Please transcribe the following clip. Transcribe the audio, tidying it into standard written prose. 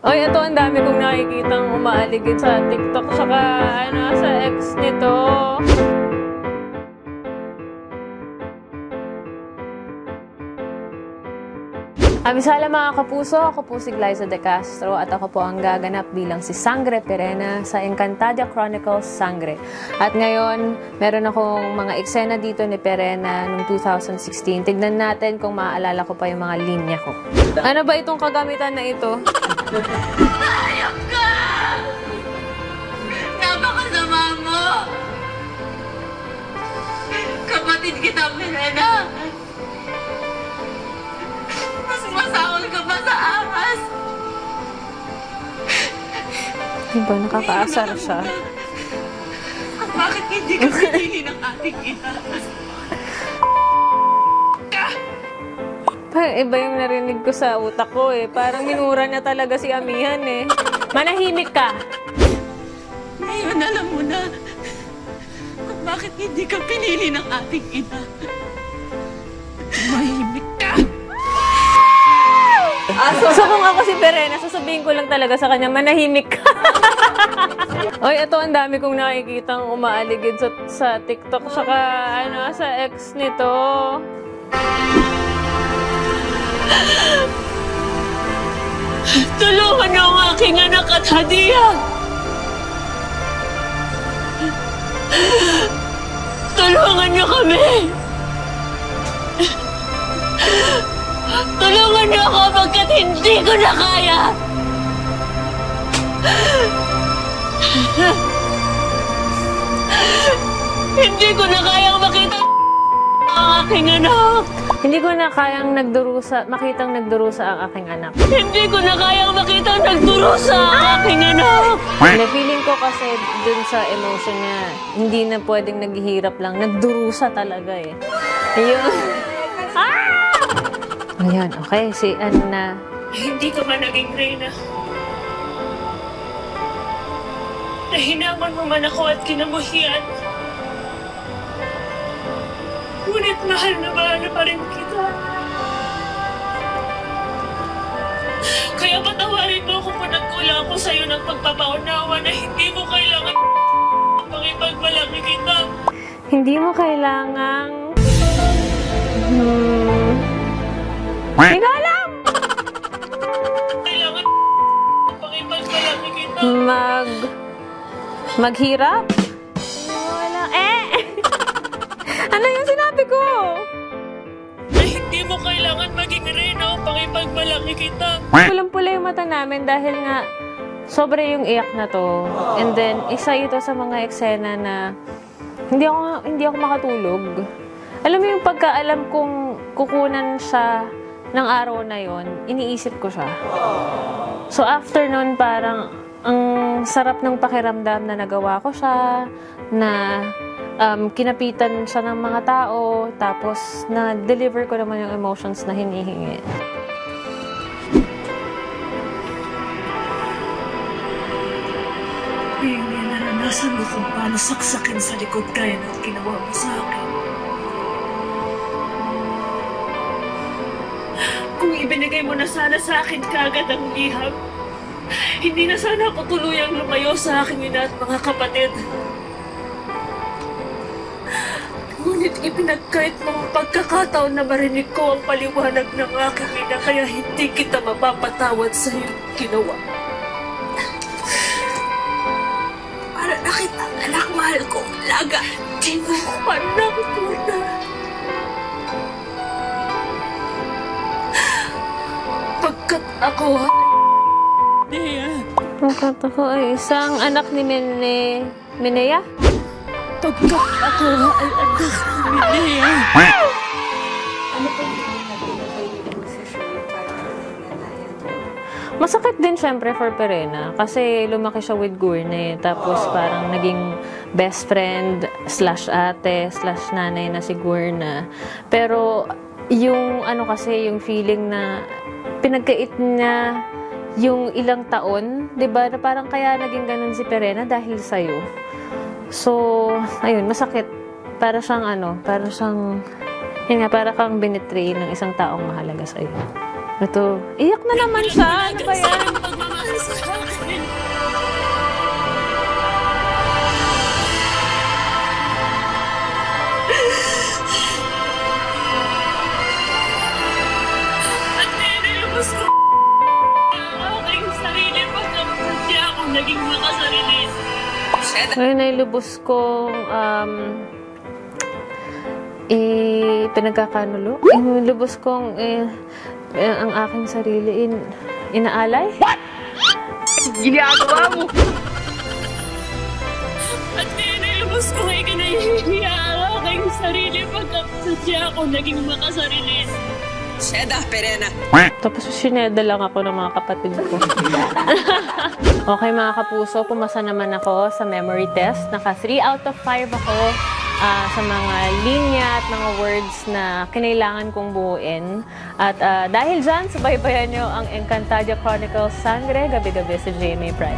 Oy, ito ang dami kong nakikitang umaaligid sa TikTok saka sa ex nito. Abisala mga kapuso, ako po si Glyza De Castro at ako po ang gaganap bilang si Sangre Perena sa Encantadia Chronicles Sangre. At ngayon, meron akong mga eksena dito ni Perena noong 2016. Tignan natin kung maaalala ko pa yung mga linya ko. Ano ba itong kagamitan na ito? Ayok ka! Napakasama mo! Kapatid kita, Perena! Masahol ka pa sa angas! Diba, nakakaasar siya. Bakit hindi ka pinili ng ating ina? Iba yung narinig ko sa utak ko eh. Parang minura niya talaga si Amihan eh. Manahimik ka! Ngayon alam mo na kung bakit hindi ka pinili ng ating ina. Mahimik ka! So kung ako si Perena, sasabihin ko lang talaga sa kanya, manahimik ka. Oy, ito ang dami kong nakikitang umaaligid sa TikTok saka sa ex nito. Tulungan niyo ang aking anak at hadiah! Tulungan niyo kami! Tulungan niyo ako pagkat hindi ko na kaya! Hindi ko na kayang makita ang aking anak! Hindi ko na kayang makitang nagdurusa ang aking anak. Hindi ko na kayang makitang nagdurusa ang aking anak! Na-feeling ko kasi dun sa emotion niya, hindi na pwedeng naghihirap lang. Nagdurusa talaga eh. Ayun. Ayan, okay. Si Anna. Hindi ka man naging reyna. Nahinaman mo man ako at kinamuhian. Ngunit mahal na pa rin kita. Kaya patawarin mo ako kung nagkulang ako sa'yo ng pagpapaunawa na hindi mo kailangan pakipagmalaki kita. Hindi mo kailangang... Hindi ko alam! Kailangan pakipagmalaki kita. Maghirap? Wala. Ano yung sinabi ko? Na hindi mo kailangan maging reyna o pakipagmalaki kita. Pulang-pula yung mata namin dahil nga sobra yung iyak na to. And then, isa ito sa mga eksena na hindi ako makatulog. Alam mo yung pagkaalam kong kukunan siya ng araw na yon, iniisip ko siya. So after nun, parang ang sarap ng pakiramdam na nagawa ko siya, na kinapitan siya ng mga tao, tapos na-deliver ko naman yung emotions na hinihingi. Hindi naranasan mo kung paano saksakin sa likod kaya ng ginawa mo sa akin. Kung ibinigay mo na sana sa akin kagad ang liham, hindi na sana ako tuluyang lumayo sa aking ina at mga kapatid. Ngunit ipinagkait mo ang pagkakataon na marinig ko ang paliwanag ng aking ina kaya hindi kita mapapatawad sa iyong ginawa. Para na kitang anak mahal kong alaga, di mo ko anak muna. Pagkat ako Nea. Pagkat ako ay isang anak ni Minea? Pagkat ako ay anak ni Nea. Ano pa yung Masakit din syempre for Perena kasi lumaki siya with Gurney tapos parang naging best friend /ate/nanay na si Gurna. Pero yung kasi yung feeling na pinagkait niya yung ilang taon, 'di ba? Na parang kaya naging ganun si Perena dahil sa iyo. So, ayun, masakit. Para siyang para kang binitray ng isang taong mahalaga sa iyo. Ito, iyak na naman siya. Ano ba yan? naging makasarili. Ngayon ay lubos kong pinagkakanulo. Lubos kong ang aking sarili inaalay. What? Ginagawa mo! At ngayon ay lubos ko ay kinahihiya ang aking sarili pagkakasya ako naging makasarili. Seda, Perena. Tapos sineda lang ako ng mga kapatid ko. Okay mga kapuso, pumasa naman ako sa memory test. Naka 3 out of 5 ako sa mga linya at mga words na kinailangan kong buuin. At dahil dyan, subaybayan nyo ang Encantadia Chronicles Sangre, gabi-gabi sa GMA Prime.